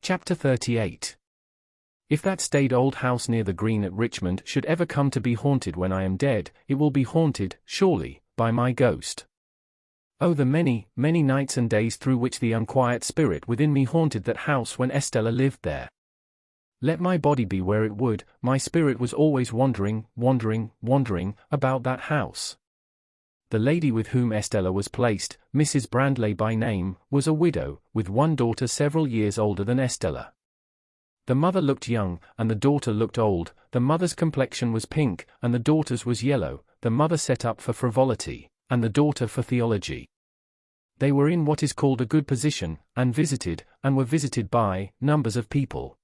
Chapter 38. If that staid old house near the green at Richmond should ever come to be haunted when I am dead, it will be haunted, surely, by my ghost. Oh, the many, many nights and days through which the unquiet spirit within me haunted that house when Estella lived there. Let my body be where it would, my spirit was always wandering about that house. The lady with whom Estella was placed, Mrs. Brandley by name, was a widow, with one daughter several years older than Estella. The mother looked young, and the daughter looked old. The mother's complexion was pink, and the daughter's was yellow. The mother set up for frivolity, and the daughter for theology. They were in what is called a good position, and were visited by, numbers of people.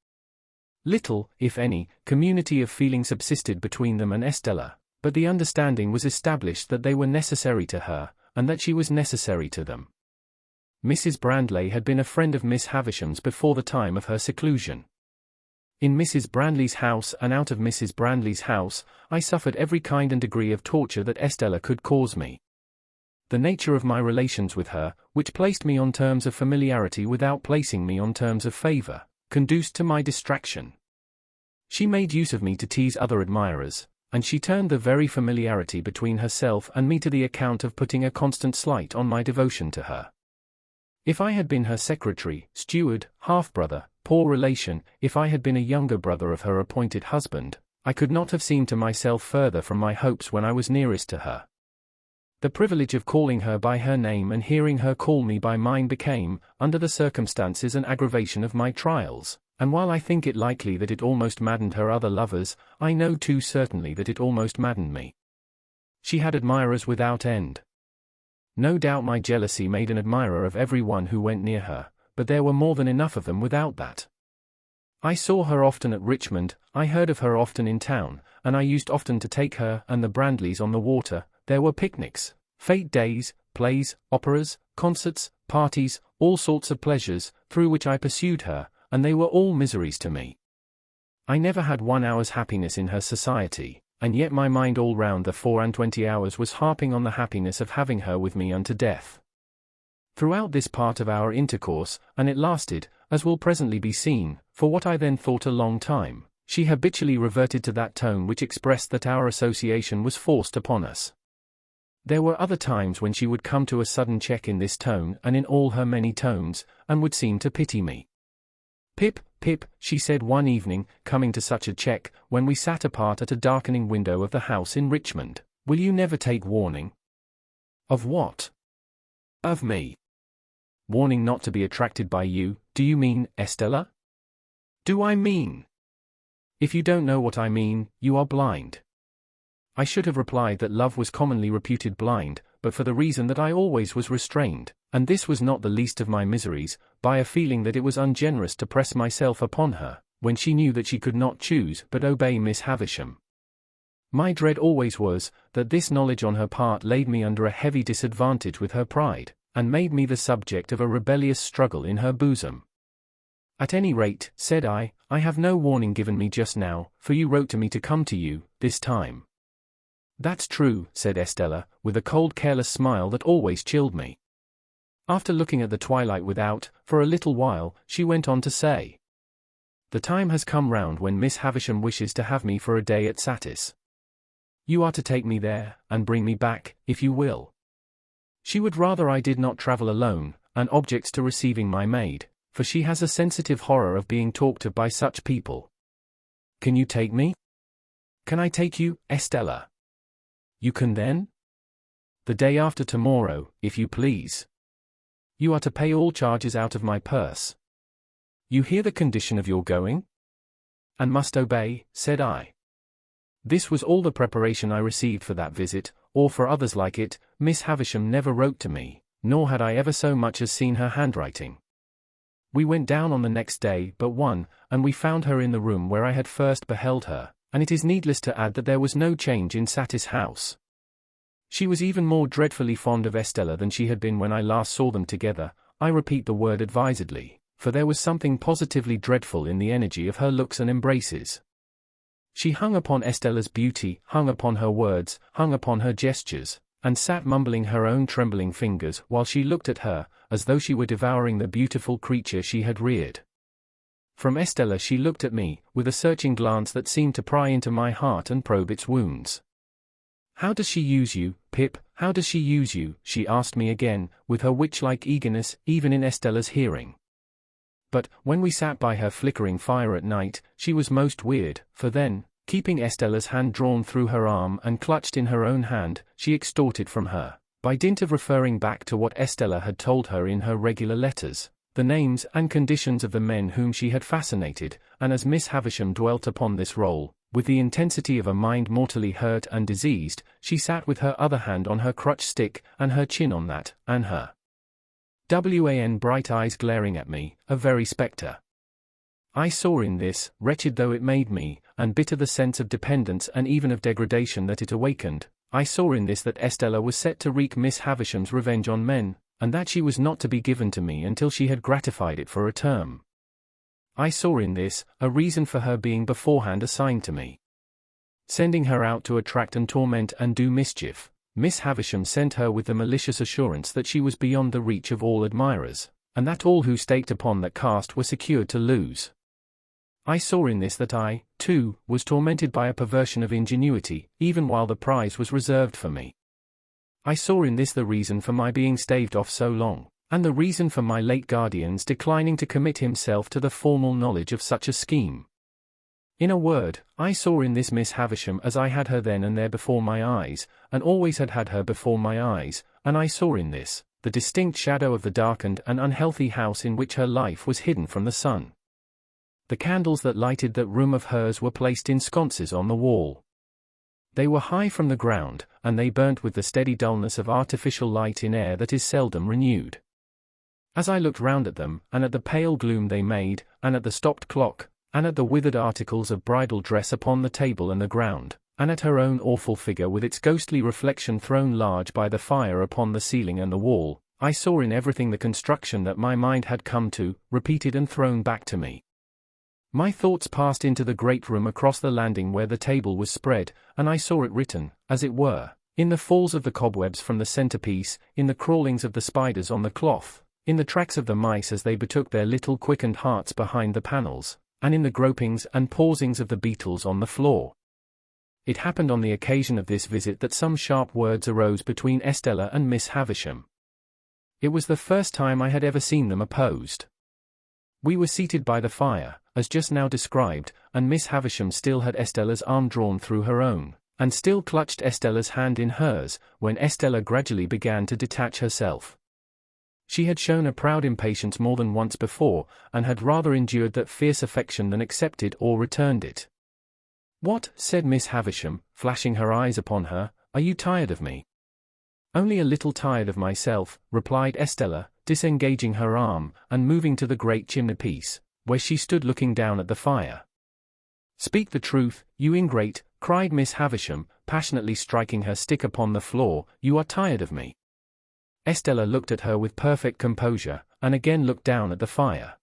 Little, if any, community of feeling subsisted between them and Estella, but the understanding was established that they were necessary to her, and that she was necessary to them. Mrs. Brandley had been a friend of Miss Havisham's before the time of her seclusion. In Mrs. Brandley's house and out of Mrs. Brandley's house, I suffered every kind and degree of torture that Estella could cause me. The nature of my relations with her, which placed me on terms of familiarity without placing me on terms of favor, conduced to my distraction. She made use of me to tease other admirers, and she turned the very familiarity between herself and me to the account of putting a constant slight on my devotion to her. If I had been her secretary, steward, half-brother, poor relation, if I had been a younger brother of her appointed husband, I could not have seemed to myself further from my hopes when I was nearest to her. The privilege of calling her by her name and hearing her call me by mine became, under the circumstances, an aggravation of my trials, and while I think it likely that it almost maddened her other lovers, I know too certainly that it almost maddened me. She had admirers without end. No doubt my jealousy made an admirer of every one who went near her, but there were more than enough of them without that. I saw her often at Richmond, I heard of her often in town, and I used often to take her and the Brandleys on the water. There were picnics, fete days, plays, operas, concerts, parties, all sorts of pleasures, through which I pursued her, and they were all miseries to me. I never had 1 hour's happiness in her society, and yet my mind all round the 24 hours was harping on the happiness of having her with me unto death. Throughout this part of our intercourse, and it lasted, as will presently be seen, for what I then thought a long time, she habitually reverted to that tone which expressed that our association was forced upon us. There were other times when she would come to a sudden check in this tone and in all her many tones, and would seem to pity me. "Pip, Pip," she said one evening, coming to such a check, when we sat apart at a darkening window of the house in Richmond, "will you never take warning?" "Of what?" "Of me." "Warning not to be attracted by you, do you mean, Estella?" "Do I mean?" "If you don't know what I mean, you are blind." I should have replied that love was commonly reputed blind, but for the reason that I always was restrained, and this was not the least of my miseries, by a feeling that it was ungenerous to press myself upon her, when she knew that she could not choose but obey Miss Havisham. My dread always was, that this knowledge on her part laid me under a heavy disadvantage with her pride, and made me the subject of a rebellious struggle in her bosom. "At any rate," said I have no warning given me just now, for you wrote to me to come to you, this time." "That's true," said Estella, with a cold careless smile that always chilled me. After looking at the twilight without, for a little while, she went on to say, "The time has come round when Miss Havisham wishes to have me for a day at Satis. You are to take me there, and bring me back, if you will. She would rather I did not travel alone, and objects to receiving my maid, for she has a sensitive horror of being talked of by such people. Can you take me? Can I take you, Estella? You can then? The day after tomorrow, if you please. You are to pay all charges out of my purse. You hear the condition of your going? And must obey," said I. This was all the preparation I received for that visit, or for others like it. Miss Havisham never wrote to me, nor had I ever so much as seen her handwriting. We went down on the next day but one, and we found her in the room where I had first beheld her, and it is needless to add that there was no change in Satis house. She was even more dreadfully fond of Estella than she had been when I last saw them together. I repeat the word advisedly, for there was something positively dreadful in the energy of her looks and embraces. She hung upon Estella's beauty, hung upon her words, hung upon her gestures, and sat mumbling her own trembling fingers while she looked at her, as though she were devouring the beautiful creature she had reared. From Estella she looked at me, with a searching glance that seemed to pry into my heart and probe its wounds. "How does she use you, Pip, how does she use you?" she asked me again, with her witch-like eagerness, even in Estella's hearing. But, when we sat by her flickering fire at night, she was most weird, for then, keeping Estella's hand drawn through her arm and clutched in her own hand, she extorted from her, by dint of referring back to what Estella had told her in her regular letters, the names and conditions of the men whom she had fascinated, and as Miss Havisham dwelt upon this role, with the intensity of a mind mortally hurt and diseased, she sat with her other hand on her crutch stick, and her chin on that, and her bright eyes glaring at me, a very spectre. I saw in this, wretched though it made me, and bitter the sense of dependence and even of degradation that it awakened, I saw in this that Estella was set to wreak Miss Havisham's revenge on men, and that she was not to be given to me until she had gratified it for a term. I saw in this, a reason for her being beforehand assigned to me. Sending her out to attract and torment and do mischief, Miss Havisham sent her with the malicious assurance that she was beyond the reach of all admirers, and that all who staked upon that cast were secured to lose. I saw in this that I, too, was tormented by a perversion of ingenuity, even while the prize was reserved for me. I saw in this the reason for my being staved off so long, and the reason for my late guardian's declining to commit himself to the formal knowledge of such a scheme. In a word, I saw in this Miss Havisham as I had her then and there before my eyes, and always had had her before my eyes, and I saw in this, the distinct shadow of the darkened and unhealthy house in which her life was hidden from the sun. The candles that lighted that room of hers were placed in sconces on the wall. They were high from the ground, and they burnt with the steady dullness of artificial light in air that is seldom renewed. As I looked round at them, and at the pale gloom they made, and at the stopped clock, and at the withered articles of bridal dress upon the table and the ground, and at her own awful figure with its ghostly reflection thrown large by the fire upon the ceiling and the wall, I saw in everything the construction that my mind had come to, repeated and thrown back to me. My thoughts passed into the great room across the landing where the table was spread, and I saw it written, as it were, in the falls of the cobwebs from the centerpiece, in the crawlings of the spiders on the cloth, in the tracks of the mice as they betook their little quickened hearts behind the panels, and in the gropings and pausings of the beetles on the floor. It happened on the occasion of this visit that some sharp words arose between Estella and Miss Havisham. It was the first time I had ever seen them opposed. We were seated by the fire, as just now described, and Miss Havisham still had Estella's arm drawn through her own, and still clutched Estella's hand in hers, when Estella gradually began to detach herself. She had shown a proud impatience more than once before, and had rather endured that fierce affection than accepted or returned it. "What," said Miss Havisham, flashing her eyes upon her, "are you tired of me?" "Only a little tired of myself," replied Estella, disengaging her arm, and moving to the great chimney-piece, where she stood looking down at the fire. "Speak the truth, you ingrate," cried Miss Havisham, passionately striking her stick upon the floor, "you are tired of me." Estella looked at her with perfect composure, and again looked down at the fire.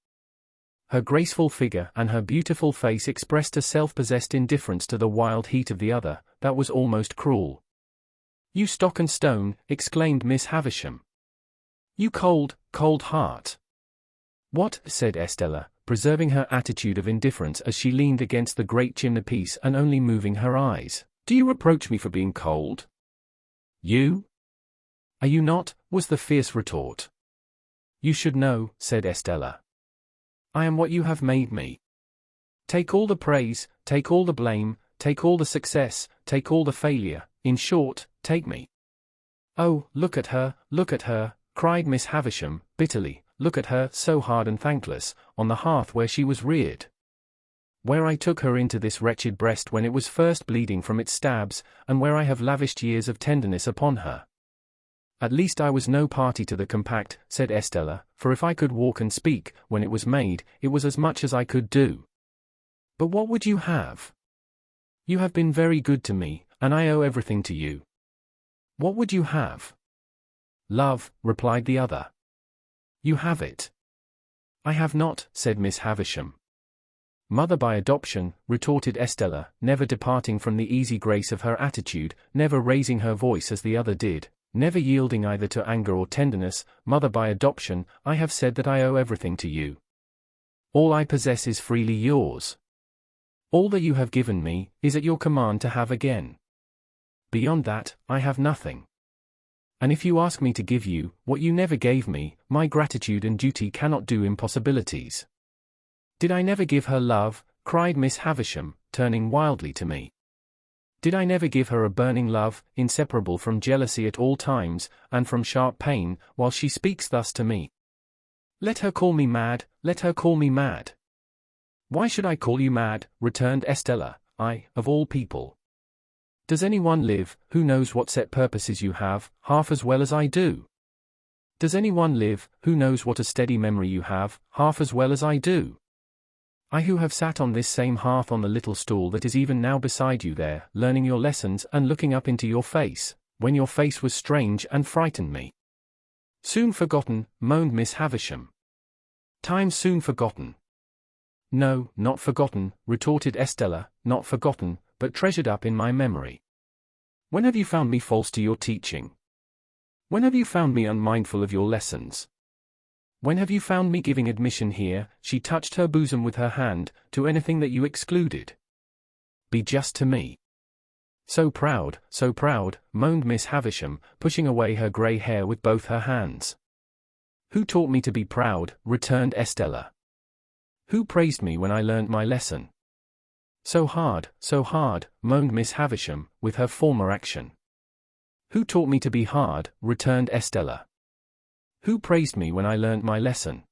Her graceful figure and her beautiful face expressed a self-possessed indifference to the wild heat of the other, that was almost cruel. "You stock and stone," exclaimed Miss Havisham. "You cold, cold heart." "What?" said Estella, preserving her attitude of indifference as she leaned against the great chimney-piece and only moving her eyes. "Do you reproach me for being cold?" "You? Are you not?" was the fierce retort. "You should know," said Estella. "I am what you have made me. Take all the praise, take all the blame, take all the success, take all the failure, in short, take me." "Oh, look at her," cried Miss Havisham, bitterly, "look at her, so hard and thankless, on the hearth where she was reared. Where I took her into this wretched breast when it was first bleeding from its stabs, and where I have lavished years of tenderness upon her." "At least I was no party to the compact," said Estella, "for if I could walk and speak, when it was made, it was as much as I could do." "But what would you have? You have been very good to me, and I owe everything to you. What would you have?" "Love," replied the other. "You have it." "I have not," said Miss Havisham. "Mother by adoption," retorted Estella, never departing from the easy grace of her attitude, never raising her voice as the other did, never yielding either to anger or tenderness. "Mother by adoption, I have said that I owe everything to you." All I possess is freely yours. All that you have given me is at your command to have again. Beyond that, I have nothing. And if you ask me to give you what you never gave me, my gratitude and duty cannot do impossibilities. Did I never give her love? Cried Miss Havisham, turning wildly to me. Did I never give her a burning love, inseparable from jealousy at all times, and from sharp pain, while she speaks thus to me? Let her call me mad, let her call me mad. Why should I call you mad? Returned Estella, I, of all people. Does anyone live, who knows what set purposes you have, half as well as I do? Does anyone live, who knows what a steady memory you have, half as well as I do? I who have sat on this same hearth on the little stool that is even now beside you there, learning your lessons and looking up into your face, when your face was strange and frightened me. Soon forgotten, moaned Miss Havisham. Time soon forgotten. No, not forgotten, retorted Estella, not forgotten, but treasured up in my memory. When have you found me false to your teaching? When have you found me unmindful of your lessons? When have you found me giving admission here, she touched her bosom with her hand, to anything that you excluded? Be just to me. So proud, moaned Miss Havisham, pushing away her grey hair with both her hands. Who taught me to be proud? Returned Estella. Who praised me when I learned my lesson? So hard, moaned Miss Havisham, with her former action. Who taught me to be hard? Returned Estella. Who praised me when I learned my lesson?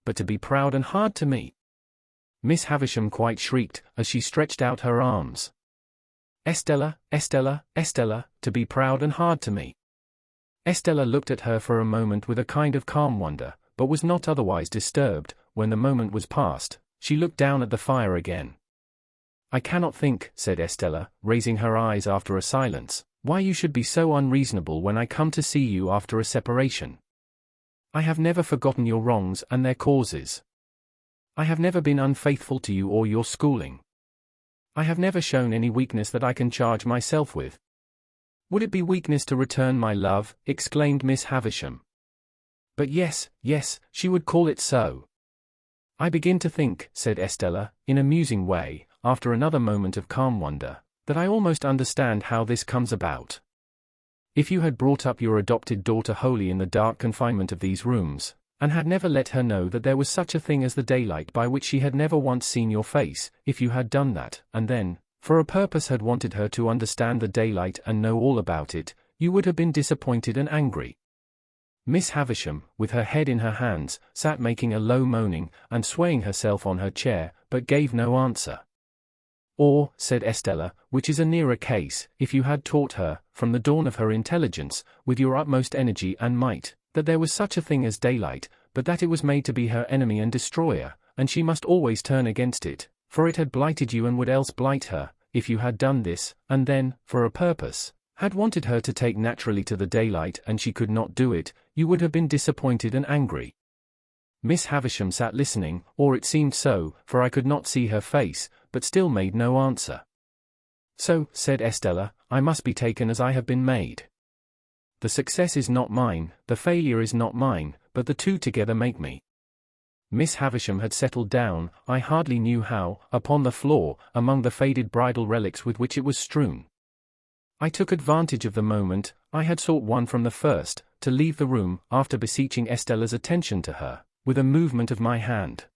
But to be proud and hard to me? Miss Havisham quite shrieked, as she stretched out her arms. Estella, Estella, Estella, to be proud and hard to me. Estella looked at her for a moment with a kind of calm wonder, but was not otherwise disturbed. When the moment was past, she looked down at the fire again. I cannot think, said Estella, raising her eyes after a silence, why you should be so unreasonable when I come to see you after a separation. I have never forgotten your wrongs and their causes. I have never been unfaithful to you or your schooling. I have never shown any weakness that I can charge myself with. Would it be weakness to return my love? Exclaimed Miss Havisham. But yes, she would call it so. I begin to think, said Estella, in a musing way, after another moment of calm wonder, that I almost understand how this comes about. If you had brought up your adopted daughter wholly in the dark confinement of these rooms, and had never let her know that there was such a thing as the daylight by which she had never once seen your face, if you had done that, and then, for a purpose had wanted her to understand the daylight and know all about it, you would have been disappointed and angry. Miss Havisham, with her head in her hands, sat making a low moaning, and swaying herself on her chair, but gave no answer. Or, said Estella, which is a nearer case, if you had taught her, from the dawn of her intelligence, with your utmost energy and might, that there was such a thing as daylight, but that it was made to be her enemy and destroyer, and she must always turn against it, for it had blighted you and would else blight her, if you had done this, and then, for a purpose, had wanted her to take naturally to the daylight and she could not do it, you would have been disappointed and angry. Miss Havisham sat listening, or it seemed so, for I could not see her face, but still made no answer. So, said Estella, I must be taken as I have been made. The success is not mine, the failure is not mine, but the two together make me. Miss Havisham had settled down, I hardly knew how, upon the floor, among the faded bridal relics with which it was strewn. I took advantage of the moment, I had sought one from the first, to leave the room, after beseeching Estella's attention to her, with a movement of my hand.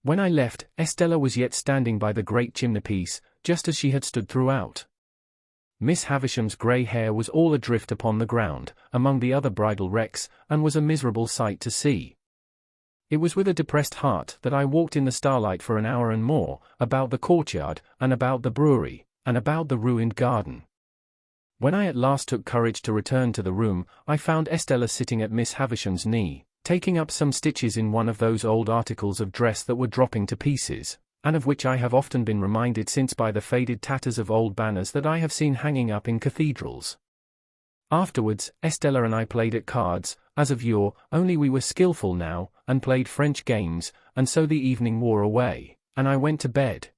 When I left, Estella was yet standing by the great chimney-piece, just as she had stood throughout. Miss Havisham's grey hair was all adrift upon the ground, among the other bridal wrecks, and was a miserable sight to see. It was with a depressed heart that I walked in the starlight for an hour and more, about the courtyard, and about the brewery, and about the ruined garden. When I at last took courage to return to the room, I found Estella sitting at Miss Havisham's knee, taking up some stitches in one of those old articles of dress that were dropping to pieces, and of which I have often been reminded since by the faded tatters of old banners that I have seen hanging up in cathedrals. Afterwards, Estella and I played at cards, as of yore, only we were skillful now, and played French games, and so the evening wore away, and I went to bed.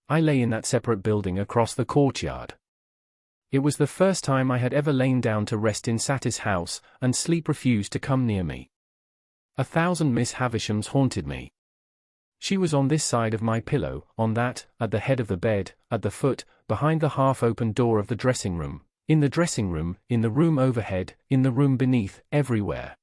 I lay in that separate building across the courtyard. It was the first time I had ever lain down to rest in Satis house, and sleep refused to come near me. 1,000 Miss Havishams haunted me. She was on this side of my pillow, on that, at the head of the bed, at the foot, behind the half-open door of the dressing room, in the dressing room, in the room overhead, in the room beneath, everywhere.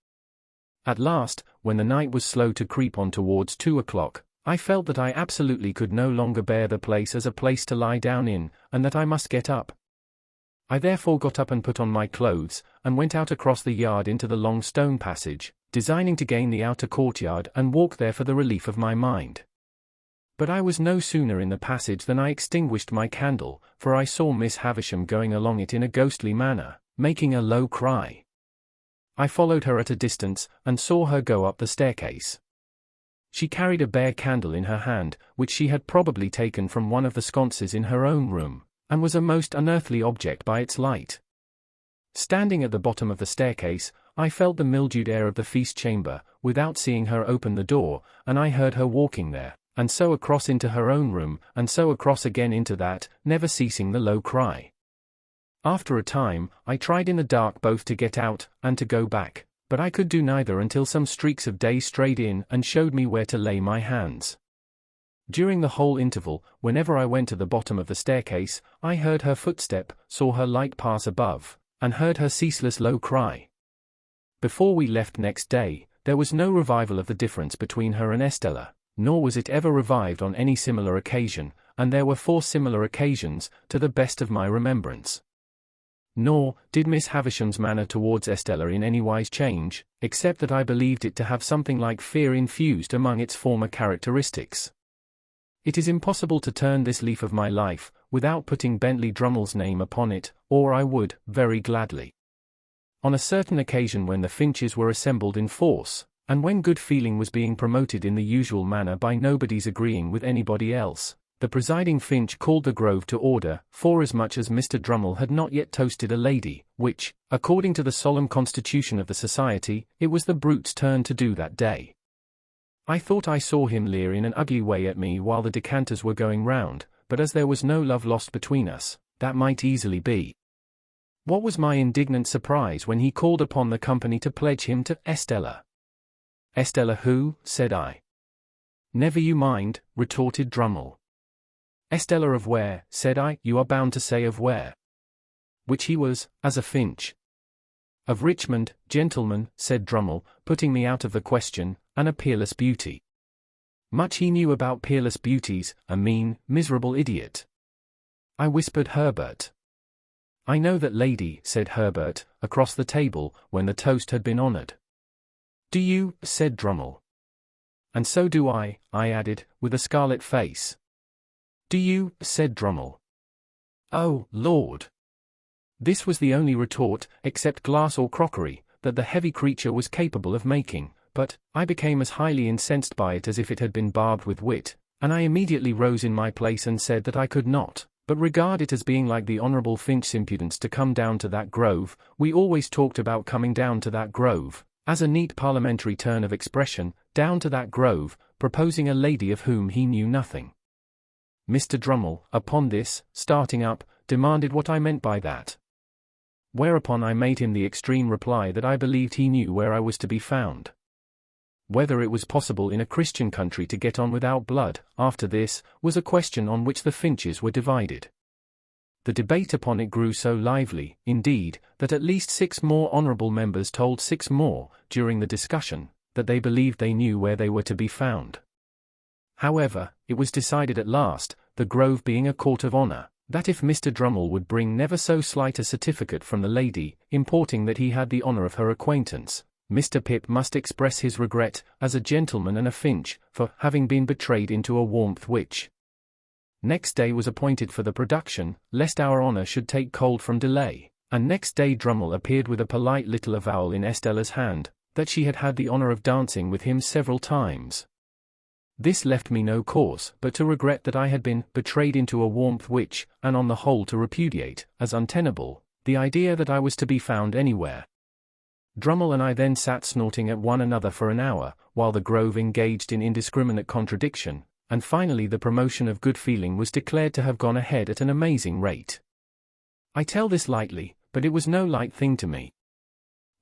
At last, when the night was slow to creep on towards 2 o'clock, I felt that I absolutely could no longer bear the place as a place to lie down in, and that I must get up. I therefore got up and put on my clothes, and went out across the yard into the long stone passage, designing to gain the outer courtyard and walk there for the relief of my mind. But I was no sooner in the passage than I extinguished my candle, for I saw Miss Havisham going along it in a ghostly manner, making a low cry. I followed her at a distance, and saw her go up the staircase. She carried a bare candle in her hand, which she had probably taken from one of the sconces in her own room, and was a most unearthly object by its light. Standing at the bottom of the staircase, I felt the mildewed air of the feast chamber, without seeing her open the door, and I heard her walking there, and so across into her own room, and so across again into that, never ceasing the low cry. After a time, I tried in the dark both to get out, and to go back, but I could do neither until some streaks of day strayed in and showed me where to lay my hands. During the whole interval, whenever I went to the bottom of the staircase, I heard her footstep, saw her light pass above, and heard her ceaseless low cry. Before we left next day, there was no revival of the difference between her and Estella, nor was it ever revived on any similar occasion, and there were 4 similar occasions, to the best of my remembrance. Nor did Miss Havisham's manner towards Estella in any wise change, except that I believed it to have something like fear infused among its former characteristics. It is impossible to turn this leaf of my life, without putting Bentley Drummle's name upon it, or I would, very gladly. On a certain occasion when the Finches were assembled in force, and when good feeling was being promoted in the usual manner by nobody's agreeing with anybody else, the presiding Finch called the Grove to order, forasmuch as Mr. Drummle had not yet toasted a lady, which, according to the solemn constitution of the society, it was the brute's turn to do that day. I thought I saw him leer in an ugly way at me while the decanters were going round, but as there was no love lost between us, that might easily be. What was my indignant surprise when he called upon the company to pledge him to Estella. "Estella who?" said I. "Never you mind," retorted Drummle. "Estella of where?" said I. "You are bound to say of where." Which he was, as a Finch. "Of Richmond, gentlemen," said Drummle, putting me out of the question, "and a peerless beauty." Much he knew about peerless beauties, a mean, miserable idiot. I whispered Herbert. "I know that lady," said Herbert, across the table, when the toast had been honoured. "Do you?" said Drummle. "And so do I," added, with a scarlet face. "Do you?" said Drummle. "Oh, Lord!" This was the only retort, except glass or crockery, that the heavy creature was capable of making, but I became as highly incensed by it as if it had been barbed with wit, and I immediately rose in my place and said that I could not but regard it as being like the Honourable Finch's impudence to come down to that grove. We always talked about coming down to that grove, as a neat parliamentary turn of expression, down to that grove, proposing a lady of whom he knew nothing. Mr. Drummle, upon this, starting up, demanded what I meant by that. Whereupon I made him the extreme reply that I believed he knew where I was to be found. Whether it was possible in a Christian country to get on without blood, after this, was a question on which the Finches were divided. The debate upon it grew so lively, indeed, that at least 6 more honourable members told 6 more, during the discussion, that they believed they knew where they were to be found. However, it was decided at last, the Grove being a court of honour, that if Mr. Drummle would bring never so slight a certificate from the lady, importing that he had the honour of her acquaintance, Mr. Pip must express his regret, as a gentleman and a Finch, for having been betrayed into a warmth which. Next day was appointed for the production, lest our honour should take cold from delay, and next day Drummle appeared with a polite little avowal in Estella's hand, that she had had the honour of dancing with him several times. This left me no course but to regret that I had been betrayed into a warmth which, and on the whole to repudiate, as untenable, the idea that I was to be found anywhere. Drummle and I then sat snorting at one another for an hour, while the Grove engaged in indiscriminate contradiction, and finally the promotion of good feeling was declared to have gone ahead at an amazing rate. I tell this lightly, but it was no light thing to me.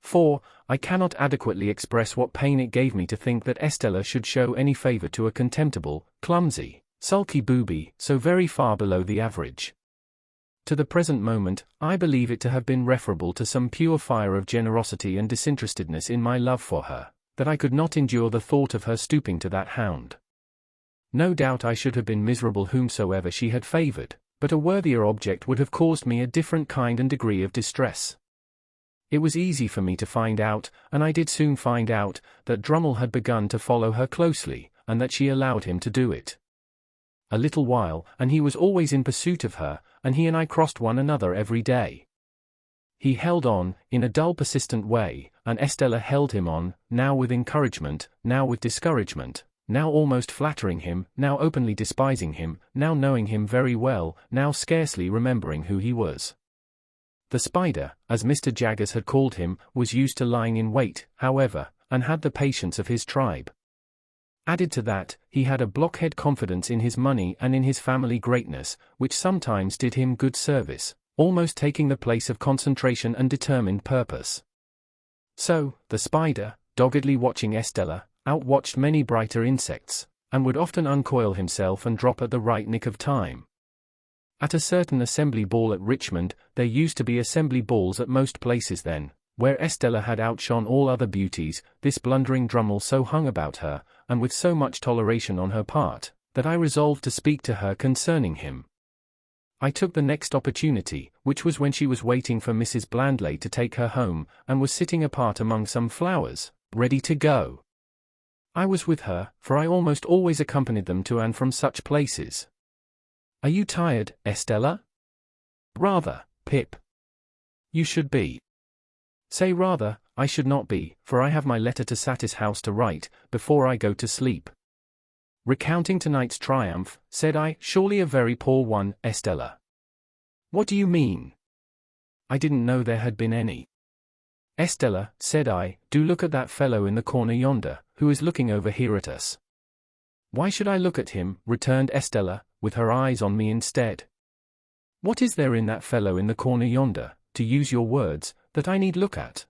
For, I cannot adequately express what pain it gave me to think that Estella should show any favor to a contemptible, clumsy, sulky booby, so very far below the average. To the present moment, I believe it to have been referable to some pure fire of generosity and disinterestedness in my love for her, that I could not endure the thought of her stooping to that hound. No doubt I should have been miserable whomsoever she had favored, but a worthier object would have caused me a different kind and degree of distress. It was easy for me to find out, and I did soon find out, that Drummle had begun to follow her closely, and that she allowed him to do it. A little while, and he was always in pursuit of her, and he and I crossed one another every day. He held on, in a dull persistent way, and Estella held him on, now with encouragement, now with discouragement, now almost flattering him, now openly despising him, now knowing him very well, now scarcely remembering who he was. The spider, as Mr. Jaggers had called him, was used to lying in wait, however, and had the patience of his tribe. Added to that, he had a blockhead confidence in his money and in his family greatness, which sometimes did him good service, almost taking the place of concentration and determined purpose. So, the spider, doggedly watching Estella, outwatched many brighter insects, and would often uncoil himself and drop at the right nick of time. At a certain assembly ball at Richmond, there used to be assembly balls at most places then, where Estella had outshone all other beauties, this blundering Drummle so hung about her, and with so much toleration on her part, that I resolved to speak to her concerning him. I took the next opportunity, which was when she was waiting for Mrs. Blandley to take her home, and was sitting apart among some flowers, ready to go. I was with her, for I almost always accompanied them to and from such places. "Are you tired, Estella?" "Rather, Pip." "You should be." "Say rather, I should not be, for I have my letter to Satis House to write, before I go to sleep." "Recounting tonight's triumph," said I. "Surely a very poor one, Estella." "What do you mean?" "I didn't know there had been any." "Estella," said I, "do look at that fellow in the corner yonder, who is looking over here at us." "Why should I look at him?" returned Estella, with her eyes on me instead. "What is there in that fellow in the corner yonder, to use your words, that I need look at?"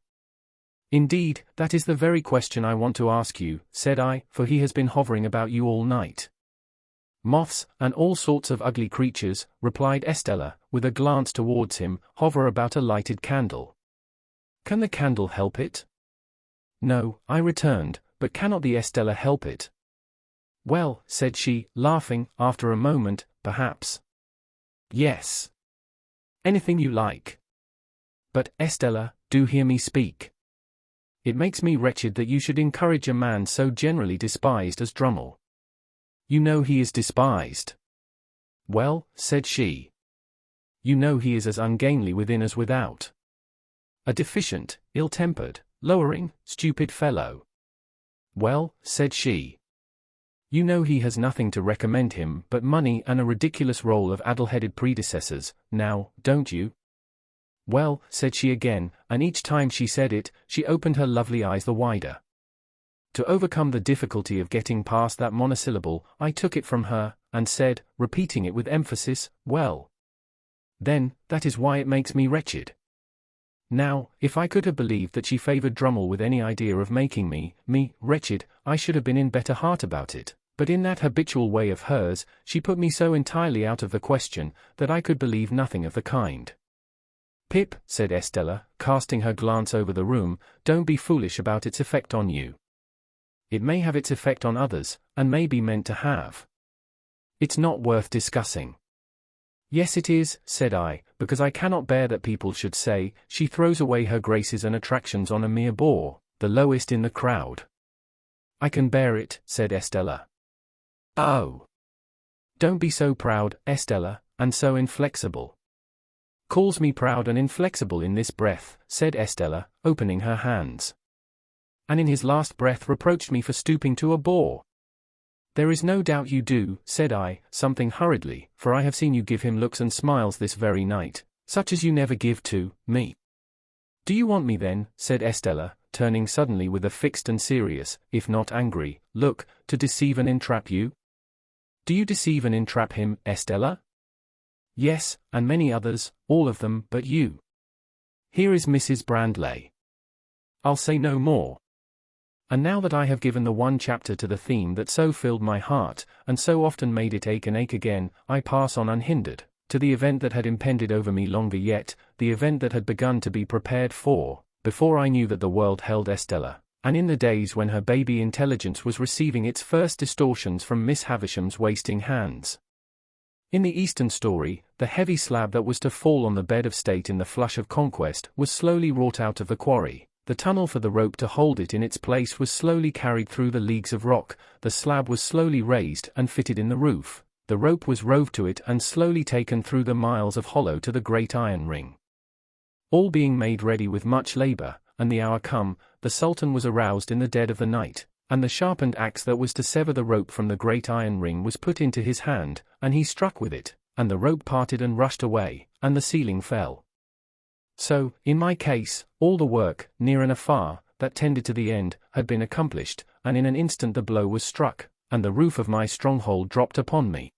"Indeed, that is the very question I want to ask you," said I, "for he has been hovering about you all night." "Moths, and all sorts of ugly creatures," replied Estella, with a glance towards him, "hover about a lighted candle." "Can the candle help it?" "No," I returned, "but cannot the Estella help it?" "Well," said she, laughing, after a moment, "perhaps." "Yes. Anything you like." "But, Estella, do hear me speak. It makes me wretched that you should encourage a man so generally despised as Drummle. You know he is despised." "Well," said she. "You know he is as ungainly within as without. A deficient, ill-tempered, lowering, stupid fellow." "Well," said she. "You know he has nothing to recommend him but money and a ridiculous roll of addle-headed predecessors, now, don't you?" "Well," said she again, and each time she said it, she opened her lovely eyes the wider. To overcome the difficulty of getting past that monosyllable, I took it from her, and said, repeating it with emphasis, "Well, then, that is why it makes me wretched." Now, if I could have believed that she favored Drummle with any idea of making me wretched, I should have been in better heart about it, but in that habitual way of hers, she put me so entirely out of the question, that I could believe nothing of the kind. "Pip," said Estella, casting her glance over the room, "don't be foolish about its effect on you. It may have its effect on others, and may be meant to have. It's not worth discussing." "Yes it is," said I, "because I cannot bear that people should say, she throws away her graces and attractions on a mere bore, the lowest in the crowd." "I can bear it," said Estella. "Oh! Don't be so proud, Estella, and so inflexible." "Calls me proud and inflexible in this breath," said Estella, opening her hands. "And in his last breath reproached me for stooping to a bore." "There is no doubt you do," said I, something hurriedly, "for I have seen you give him looks and smiles this very night, such as you never give to me." "Do you want me then," said Estella, turning suddenly with a fixed and serious, if not angry, look, "to deceive and entrap you?" "Do you deceive and entrap him, Estella?" "Yes, and many others, all of them but you. Here is Mrs. Blandley." I'll say no more. And now that I have given the one chapter to the theme that so filled my heart, and so often made it ache and ache again, I pass on unhindered, to the event that had impended over me longer yet, the event that had begun to be prepared for, before I knew that the world held Estella, and in the days when her baby intelligence was receiving its first distortions from Miss Havisham's wasting hands. In the Eastern story, the heavy slab that was to fall on the bed of state in the flush of conquest was slowly wrought out of the quarry, the tunnel for the rope to hold it in its place was slowly carried through the leagues of rock, the slab was slowly raised and fitted in the roof, the rope was rove to it and slowly taken through the miles of hollow to the great iron ring. All being made ready with much labor, and the hour come, the Sultan was aroused in the dead of the night, and the sharpened axe that was to sever the rope from the great iron ring was put into his hand, and he struck with it, and the rope parted and rushed away, and the ceiling fell. So, in my case, all the work, near and afar, that tended to the end, had been accomplished, and in an instant the blow was struck, and the roof of my stronghold dropped upon me.